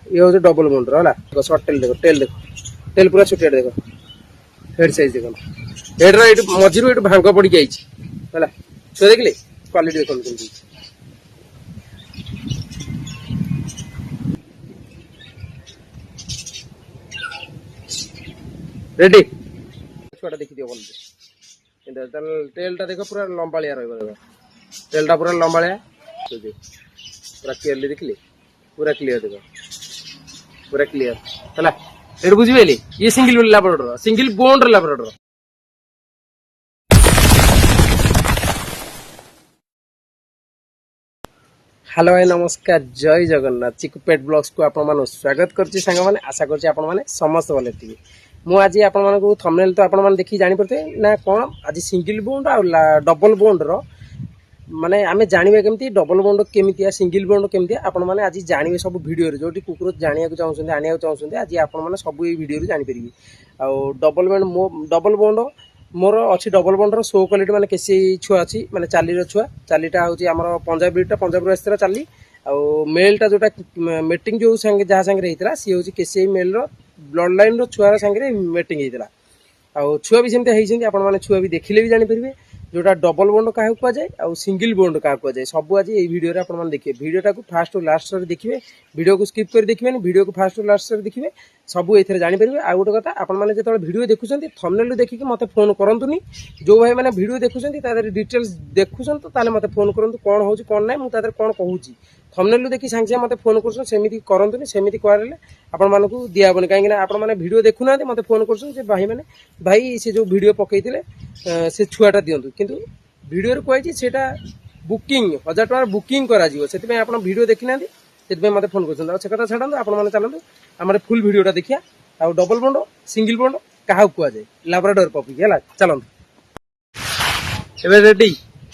ये हूँ डबल बोन्डर है सर्ट टेल देख टेल पूरा छोटिया देख हेड साइज देख हेड्र ये मझी ये भांग पड़ जाए छुआ देखिले क्वालिटी देख रेडी छुआटा देखी दियो भल टेलटा देख पूरा लंबालिया रहा टेलटा पूरा लंबालिया पूरा क्लियरली देखिले पूरा क्लियर देख पूरा क्लियर है ये बुझे ये single Labrador single bond Labrador hello भाई नमस्कार जय जगन्नाथ चिकू पेट ब्लॉग्स को आपण मानु स्वागत करछि संग माने आशा करछि आपण माने समस्त भले थिबे मु आज आपण मानकु थंबनेल तो आपण माने देखि जानि परते ना कोन आज सिंगल बोन्ड आ डबल बोन्ड रो माने आमे जानिबे केमती डबल बोन्ड केमितिया सिंगल बोन्ड केमितिया आपण माने आज जानिबे सब वीडियो रे जोटी कुकुर जानिया को चाहउछन्ते आनिया को चाहउछन्ते आज आपण माने सब ई वीडियो रे जानि परिबी आ डबल बोन्ड मोर अच्छी डबल बंडर शो क्वालिटी माने केसी छुआ अच्छी माने चालीर छुआ चालीटा हूँ आम पंजाब ब्रीडटा पंजाब आसला चाली आउ मेलटा जोटा मेटिंग जो संगे जहाँ संगे होता सी हूँ केसी मेल ब्लड लाइन छुआर संगे मेटिंग होता आउ छुआ भी सेमती आपने छुआ भी देखिले भी जानीपर जोटा डबल बोन्ड क्या कहुए आउ सिंगल बोन्ड क्या कहुए सब आज ये वीडियो आप देखिए वीडियोटा को फास्ट और लास्ट देखिए वीडियो को स्किप कर देखिए वीडियो को फास्ट और लास्ट देखिए सब ये जानीपर आ गोटे कथा आपने जो वीडियो देखुं थंबनेल देखिए मत फोन करतुनि जो भाई मैंने वीडियो देखुं डिटेल्स देखुं तो मत फोन करूँ कौन हो कौन ना मुझे कौन कहूँ थंबनेल देखिए सांगे सांगे मत फोन करमती करतुनि सेमती करें आपण मानक दिहबनी कहीं आपण मैंने वीडियो देखुना मत फोन कर भाई मैंने भाई से जो वीडियो पकई से छुआटा दिंतु किंतु वीडियो कही से बुकिंग 1000 टका बुकिंग करा से आप वीडियो देखी ना से मत फोन कर कथा छाड़ू आपने चलते आम फुल वीडियोटा देखिया आ डबल बोन्ड सिंगल बोन्ड क्या कहुए लैब्राडोर पपी है चलते रेडी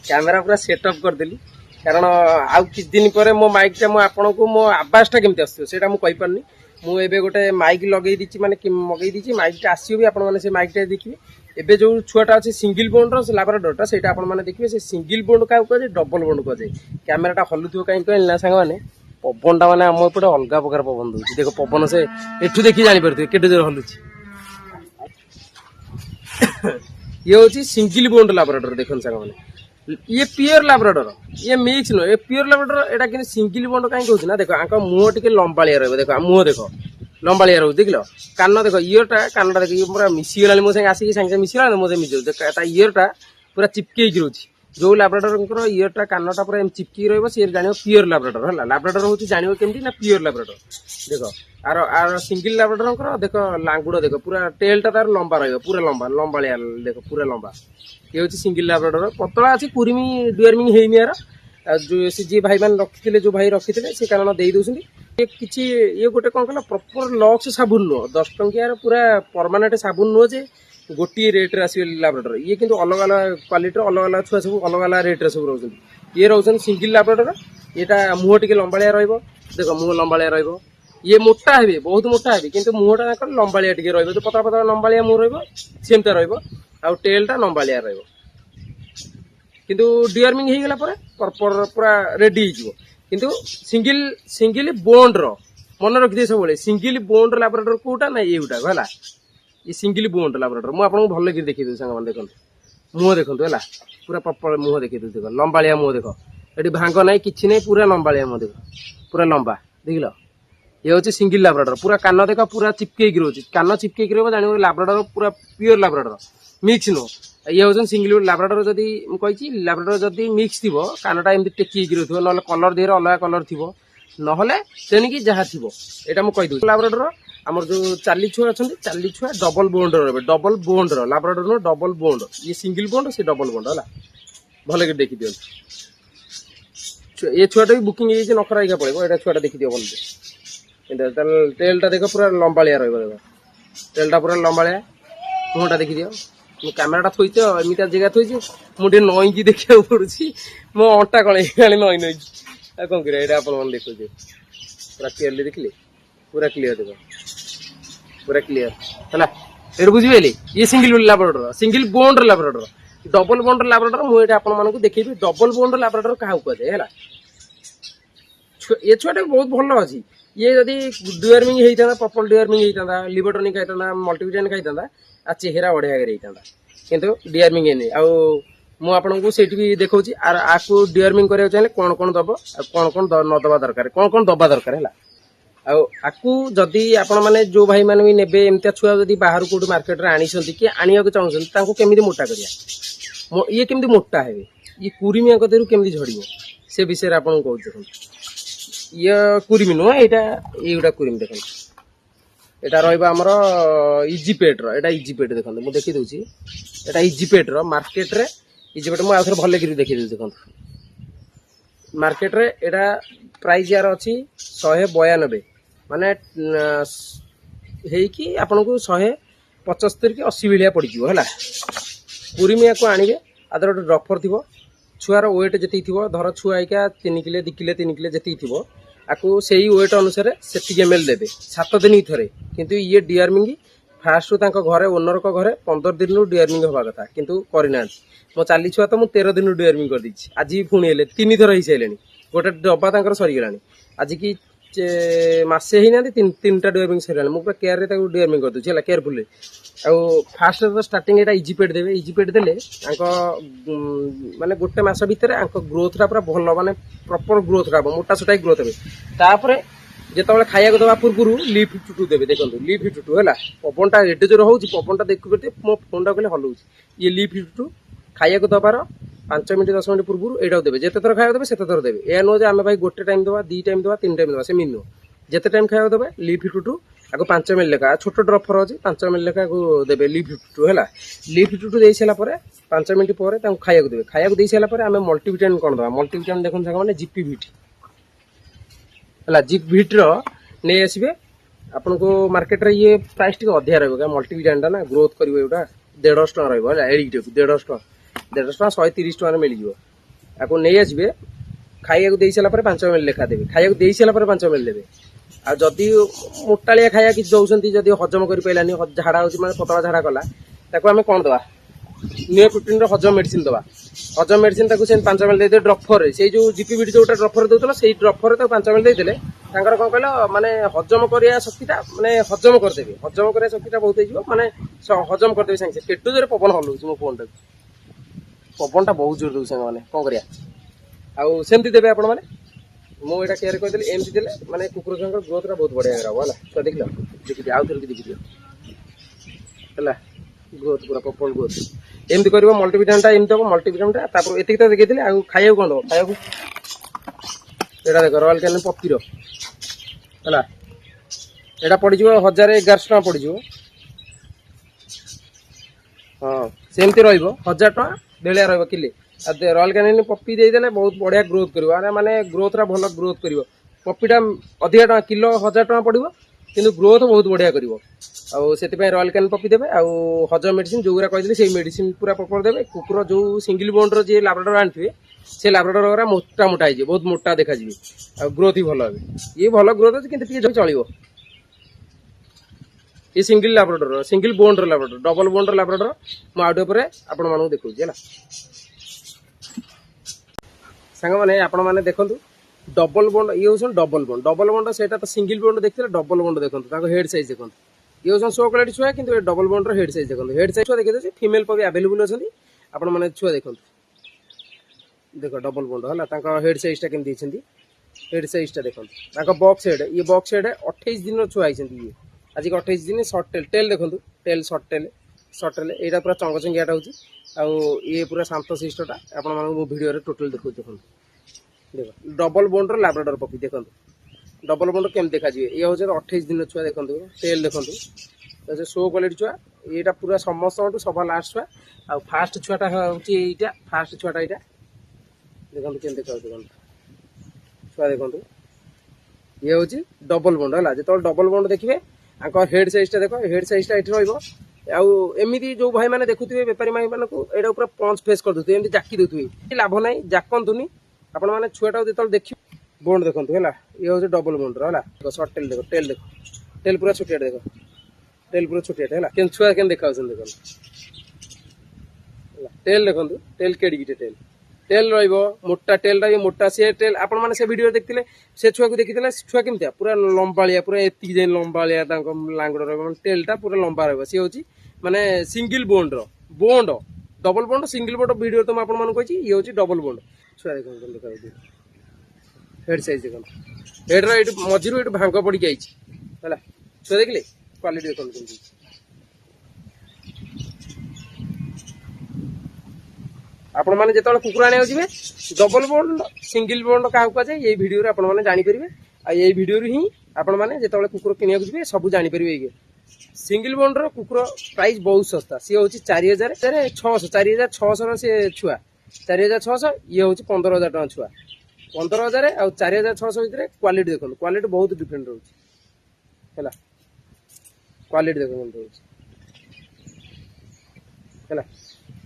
कैमेरा पूरा सेटअप करदेली कारण आउ कि दिन पर मो माइकटा मुझे मो आवासटा केमती आसो मुझे मुझे गोटे माइक लगे दी माने मगई दी माइकटा आसो भी आपने माइकटा देखिए एबे जो छुआटा अच्छे सिंगल बोन्ड लैब्राडोरटा से आपने देखिए से सिंगल बोन्ड क्या कहुए डबल बोन्ड कहुए कैमेराटा हलुव कहीं कहना सांग मैंने पवनटा माने आम एपटे अलग प्रकार पवन दूसरी देख पवन से एठू देखिए जानीपारे केटे जोर हलुची ये हूँ सिंगल बोन्ड लैब्राडोर देखो सांग मैंने ये प्योर लैब्राडोर ये मिक्स नुह ये प्योर लैब्राडोर एटा कि सिंगल बोन्ड कहीं कहूँ ना देख आंक मुह टे लंबालिया रहा देख मुह देख लंबालिया रोज देख कान देख इयरटा कानटा देख पूरा मिसीगला मो आसिक सांगे मिसीगला मुझे मिस इयरटा पूरा चिपके रोचे जो लैब्राडोर इयरटा कानटा पूरा चिपकी रे जान प्योर लैब्राडोर है लैब्राडोर हूँ जान केमती ना प्योर लैब्राडोर देख आर आर सिंगल लैब्राडोर देख लांगुड़ देख पूरा टेलटा तार लंबा रहा लंबा लंबालिया देख पूरा लंबा ये हूँ सिंगल लैब्राडोर पतला अच्छी कुर्मी डुअर्मिंग है यार जो से जी भाई मैंने रखी जो भाई रखी थे से कारण दे दौरान किसी ये गोटे कौन कहला प्रॉपर लक्स साबुन नुह 10 टंकियार पूरा परमानेंट साबुन नुह जे गोटे रेट्रे आस लैब्राडोर ये किंतु अलग अलग क्वालिटी अलग अलग छुआ सब अलग अलग रेट्रे सब रोच ये रोच सिंगल लैब्राडोर यहाँ मुह टे लंबालिया देख मुह लंबालिया ये मोटा है बहुत मोटा है किंतु मुहटा लंबालिया टे जो पतला पतला लंबालिया मुह रमता रहा टेलटा लंबालिया किंतु डिअर्मिंग हो गला प्रॉपर पूरा रेडी हो किंतु सिंगल सिंगल बोन्ड मन रखिए सब सिंगल बोन्ड लैब्राडोर कोटा ना ये है ये सिंगल बोन्ड लैब्राडोर मुझे आपको भल कि देखी सांग देखो मुह देखो है पूरा प्रॉपर मुह देखी देख लंबालिया मुह देख ये भांग ना कि ना पूरा लंबालिया मुह देख पूरा लंबा देख लो ये हूँ सिंगल लैब्राडोर पूरा कान देख पूरा चिपके रोचे कान चिपके रोक जान लैब्राडोर पूरा प्योर लैब्राडोर मिक्स नुह ये हूँ सिंगल लैब्राडोर जदि कही लैब्राडोर जदि मिक्स थी कानटा एमती टेकी रोक ना कलर देहर अलग कलर थी ना तेणिकी जहाँ थी यहाँ मुझे कहीदे लैब्राडोर आमर जो चाली छुआ अच्छा चाली छुआ double bond double bond Labrador नुह डबल बोन्ड ये सिंगल बोन्ड से डबल बोन्ड है भल कर देखी दिखाँ ये छुआटा भी बुकिंग हो नखरा पड़े ये छुआटा देखी दिव भल टेलटा देख पूरा लंबालिया रहा टेलटा पूरा लंबालिया मुहटा देखी दिव मो कैमेराटा थोच एमती जगह थोच मुझे नईकी देखा पड़ी मो अंटा कल नई नई कौन कर आप देखो पूरा क्लीयरली देखिले पूरा क्लीयर देख पूरा क्लीयर है ये बुझे ये single Labrador single bond Labrador double bond Labrador मुझे आपको देखी डबल बोन्ड लैब्राडोर क्या कहुए है ये छुआटा बहुत भल अच्छी ये जदि डिवर्मिंग होता प्रॉपर डिवर्मिंग होता लिबोटनिक खाइता मल्टीविटामिन खाइता आ चेहरा बढ़िया होता किंतु डिवर्मिंग है मु आपको से देखा आपको डिवर्मिंग कराया चाहिए कौन कौन दब कौन कौन न दबा दरकार कौन कौन दबा दरकार है आपको जदि आपण मैंने जो भाई मैंने भी नेबे एमती छुआ जब बाहर कौट मार्केट में आनी कि आने चाहूँ केमी मोटा करिया ये केमी मोटा है ये कुरीमिया कदेरु केमी झड़ से विषय आपको कहूँ देखो ये कुरीमी नुह ये कुरीमी देखो एटा रमर इजिपेट रा इजिपेट देखो मुझे देखी दूसरी एटा इजिपेट मार्केट रे इजिपेट मुझे आउे भल कर देखी देखो मार्केट रे एटा प्राइस यार अच्छी 192 माने हेकी आपन को 175 कि 80 भाया पड़ो है कुरीमिया को आणवे आदर गोटे ड्रफर थी छुआर वेट जी थी धर छुआ 3 किलो 2 किलो 3 किलो जी थी आपको से वेट अनुसार से एम एल देवे 7 दिन थे किंतु ये डिवर्मिंग फास्ट घरे ओनर को घरे 15 दिन डिवर्मिंग हवा कथा किंतु करना मो 40 छुआ तो मुझे 13 दिन डिवर्मिंग कर देछि आज पुणी 3 थर हो सारे गोटे डब्बा सरीगला आज की मसे ही ना 3टा डिवर्मिंग सरीगला मुझे केयर डिवर्मिंग कर दूसरी केयरफुल फास्ट तो स्टार्टिंग एटा इजिपेट देवे इजिपेट देले माने गोटे मास भितर ग्रोथटा पूरा भल माने प्रॉपर ग्रोथटा मोटा सोटा ग्रोथ हे तापर जिते खाया दवा पूर्व लीफ टुटू देवे देखो लीफ टुटू है पवनटा एडे जोर हो पवनटा देख मो फोन टा हलू ये लीफ टुटू खाया दबार 5 मिनट 10 मिनट पूर्व यहाँ देवे जिते थर खाया देवे से थर देवे यह नुह आम भाई गोटे टाइम दवा 2 टाइम दवा 3 टाइम दवा से नुह जिते टाइम खाया देवे लीफ टुटू आपको 5 मिनट लेखा छोट ड्रफर अच्छे 5 मिनट लेखा देवे लीफ टुटू है लीफ टुटू दे सारापर 5 मिनट पर खाया देवे खाया दे सारापर आम मल्टीविटामिन कौन दवा मल्टीविटामिन देखो सारे जीपी भिट है जीप भिट्र नहीं आसवे आपन को मार्केट रे ये प्राइस टी अधिका रहा मल्टीविटामिन ना ग्रोथ करेगा 150 टका रही 150 टका 130 टका मिल जाए आपको नहीं आसवे खाया दे सारापर 5 मिनट लेखा देवे खाया दे सारापर 5 मिनट देवे आदि मोटालिया खाया कि दौरान जदि हजम कर पारानी झाड़ा हो पतला झाड़ा कला आम कौन दवा नियो प्रोटीन हजम मेडिसिन दवा हजम मेडिसिन 5 मिनट दे ड्रफर से जो जीपीबीटी जो ड्रफर दूसरा से ड्रफर 5 मिनट देते कौन कहल माने हजम करिया शक्तिटा माने हजम करदेवे हजम करिया शक्तिटा बहुत हो माने हजम करदेवे सागे केटू जोर पवन हलुच मो फोन टाक पवनटा बहुत जोर दे मैंने कौन करा आमती देवे आपण मैंने मुझे केयर करदेली एमती देले माने कुकुर छुआ ग्रोथटा बहुत बढ़िया है छुआ देख देखिए आउ थे देखिए है ग्रोथ पूरा प्रॉपर ग्रोथ एमती कर मल्टीविटामिन एमती हम मल्टीविटामिन एति तो देखी आउ खाया कौन दब खाया यहाँ देख रॉयल कैनिन पपीर है यहाँ पड़ज 1111 टका पड़ज हाँ सेमती रहा टका बेलिया रिले रॉयल कैनिन पपी देदेले बहुत बढ़िया ग्रोथ कर माने ग्रोथरा भल ग्रोथ कर पपीटा अधिका टका किलो 1000 टका पड़ो किंतु ग्रोथ बहुत बढ़िया कर रॉयल कैनिन पपी देवे हजम मेडिसिन जो कहते से मेडिसिन पूरा प्रॉपर देवे कुकुर जो सिंगल बोन्डर जी लाब्राडोर आनी से लाब्राडोर मोटा मोटा है बहुत मोटा देखा ग्रोथ ही भल ये भल ग्रोथ अच्छे कि चलो ये सिंगल लाब्राडोर सिंगल बोन्डर लाब्राडोर डबल बोन्डर लाब्राडोर मुझे आउटे आपण मानक देखा सांग मैंने आपण मैंने देखो डबल बोन्ड ये हूँ डबल बोन्ड से तो सिंगल बोन्ड देखते डबल बोन्ड देखो हेड साइज देखो ये हूँ 100 क्वालिटी छुआ कि डबल बोन्डर हेड साइज देखो हेड साइज छुआ देखिए फीमेल पपी आवेलेबल अच्छी आपण मैंने छुआ देखो देख डबल बोन्ड है हेड साइज केमती हेड साइज देखो बॉक्स हेड ये बॉक्स हेड 28 दिन छुआ ये आज के 28 दिन सर्ट टेल टेल देखो टेल सर्ट टेल यहाँ पूरा चंगचंगियाटा हो ये पूरा शांत शिष्टा आप भिडियो टोटल देखो देख डबल बोन्डर लाब्राडोर पपी देखो डबल बोन्डर केम देखा ये हूँ 28 दिन छुआ देखो टेल देखो 100 क्वालिटी छुआ यहाँ पूरा समस्त सभा लास्ट छुआ आ फास्ट छुआटा हूँ फास्ट छुआटा यहाँ देखो केम देखा देखो छुआ देखो ये हूँ डबल बोन्ड है जो डबल बोन्ड देखिए हेड साइजटा देख हेड साइजटा ये एमती जो भाई मैंने देखुए बेपारी भाई मानक यहाँ पूरा पंच फेस कर दूसरे एमती जाकी दूसरे लाभ ना जाकतुनि आपण मैंने छुआटा जो देखिए बोन्ड देखो है ये हूँ डबल बोन्डर है सर्ट टेल देखो टेल पूरा छोटिया देखो टेल पूरा छोटिया है छुआ के देखा देखो टेल देखो टेल केड़े टेल টেল রহিব মোটা টেল রହି মোটা সে টেল আপন মানে ସେ ଭିଡିଓ ଦେଖିଥିଲେ ସେ ଛୁଆକୁ ଦେଖିଥିଲେ ଛୁଆ କେମିତିଆ ପୁରା ଲମ୍ବାଳିଆ ପୁରା ଏତିକି ଯାଇ ଲମ୍ବାଳିଆ ତାଙ୍କ ଲାଙ୍ଗୁଡ ରହିବ ମାନେ ଟେଲଟା ପୁରା ଲମ୍ବା ରହିବ ସିଏ ହଉଛି ମାନେ single ବୋଣ୍ଡର bond double bond single bond video ତ ମୁଁ ଆପଣମାନଙ୍କୁ କହିଛି ଇଏ ହଉଛି ଡବଲ ବୋଣ୍ଡ ଛୁଆ ଦେଖନ୍ତୁ ଦେଖାଉଛି ହେଡ୍ ସାଇଜ ଦେଖନ୍ତୁ ହେଡ୍ର ଏଇଠୁ ମଝିରୁ ଏଇଠୁ ଭାଙ୍ଗ ପଡିକି ଆଇଛି ହେଲା ଛୁଆ ଦେଖିଲେ କ୍ୱାଲିଟି ଦେଖନ୍ତୁ କେମିତି ଆପଣ ମାନେ ଯେତେବେଳେ କୁକୁର ଆଣିବାକୁ ଯିବେ ଡବଲ ବୋଣ୍ଡ ସିଙ୍ଗଲ ବୋଣ୍ଡ କାହାକୁ କୁହାଯାଏ ଏଇ ଭିଡିଓରେ ଆପଣ ମାନେ ଜାଣିପାରିବେ ଆଉ ଏଇ ଭିଡିଓରୁ ହିଁ ଆପଣ ମାନେ ଯେତେବେଳେ କୁକୁର କିଣିବାକୁ ଯିବେ ସବୁ ଜାଣିପାରିବେ ଏଇ ସିଙ୍ଗଲ ବୋଣ୍ଡର କୁକୁର ପ୍ରାଇସ୍ ବହୁତ ଶସ୍ତା ସିଏ ହଉଛି 4,600 4,600 ସେ ଛୁଆ 4,600 ଇଏ ହଉଛି 15,000 ଟଙ୍କା ଛୁଆ 15,000 ଆଉ 4,600 ଭିତରେ କ୍ୱାଲିଟି ଦେଖନ୍ତୁ କ୍ୱାଲିଟି ବହୁତ ଡିଫରେଣ୍ଟ ରହୁଛି ହେଲା କ୍ୱାଲିଟି ଦେଖନ୍ତୁ ରହୁଛି ହେଲା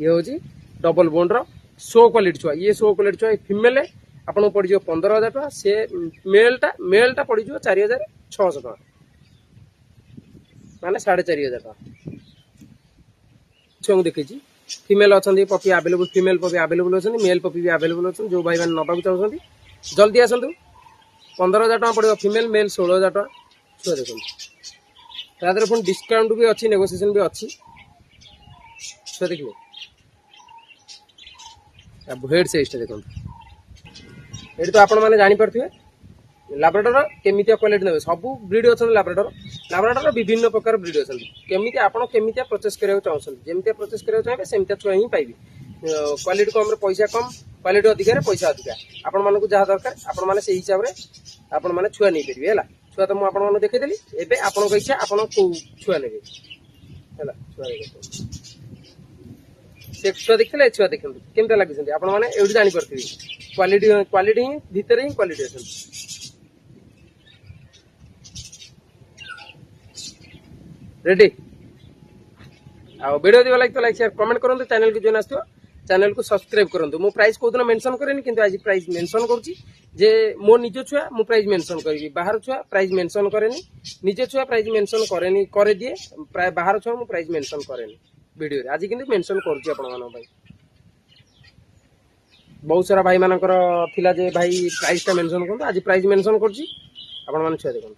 ଇଏ ହଉଛି डबल बोन्डर शो क्वालिटी छुआ ये शो क्वालिटी छुआ फिमेल आपको पड़ 15,000 टका से मेलटा पड़ 4,600 टका माने 4,500 टका छुआ देखी फिमेल अच्छा puppy available female puppy available अच्छा मेल पपी भी आवेलेबल अच्छा जो भाई मैंने नवाक चाहते जल्दी आसतु 15,000 टका पड़ो फिमेल मेल 16,000 टका छुआ देखो तादर पुणी डिस्काउंट भी अच्छी नेगोशिएशन भी अच्छी छुआ देखिए हेड साइज देखो ये तो आपण मैंने जापर लाब्राडोर केमी क्वालिटी ने सब ब्रीड अच्छा लाब्राडोर विभिन्न प्रकार ब्रीड अच्छा केमी आप परचेस करा चाहते जमी परचेस करा चाहिए सेमती छुआ ही पाइबे क्वालिटी कम पैसा कम क्वालिटी अधिक पैसा अधिक आपण मानक जहाँ दरकार आपण मैंने से हिसाब से आपण मैंने छुआ नहीं पारे है छुआ तो मुझे देखीदेली एवं आपण इच्छा आप छुआ ने छुआ देखते छुआ देखते केमती लगे आप जानीपरि क्वालिटी क्वालिटी ही भितर ही क्वालिटी अच्छे रेडी आ वीडियो दिवा लगे तो लाइक शेयर कमेंट करूँ चैनल को जो आसो चैनल को सब्सक्राइब करूँ मु प्राइस कौन मेंशन करेनि किंतु आज प्राइस मेंशन करुच्ची जे मो निज छुआ मु प्राइस मेंशन करी बाहर छुआ प्राइस मेंशन करेनि निज छुआ प्राइस मेंशन करेनि करे दिए प्राय बाहर छुआ मु प्राइस मेंशन करेनि वीडियो आज किंतु मेंशन करुच्ची आपण बहुत सारा भाई मानकर थिला जे भाई प्राइस टा मेंशन करतो आज प्राइस मेंशन करछि आपण माने छुआ देखो।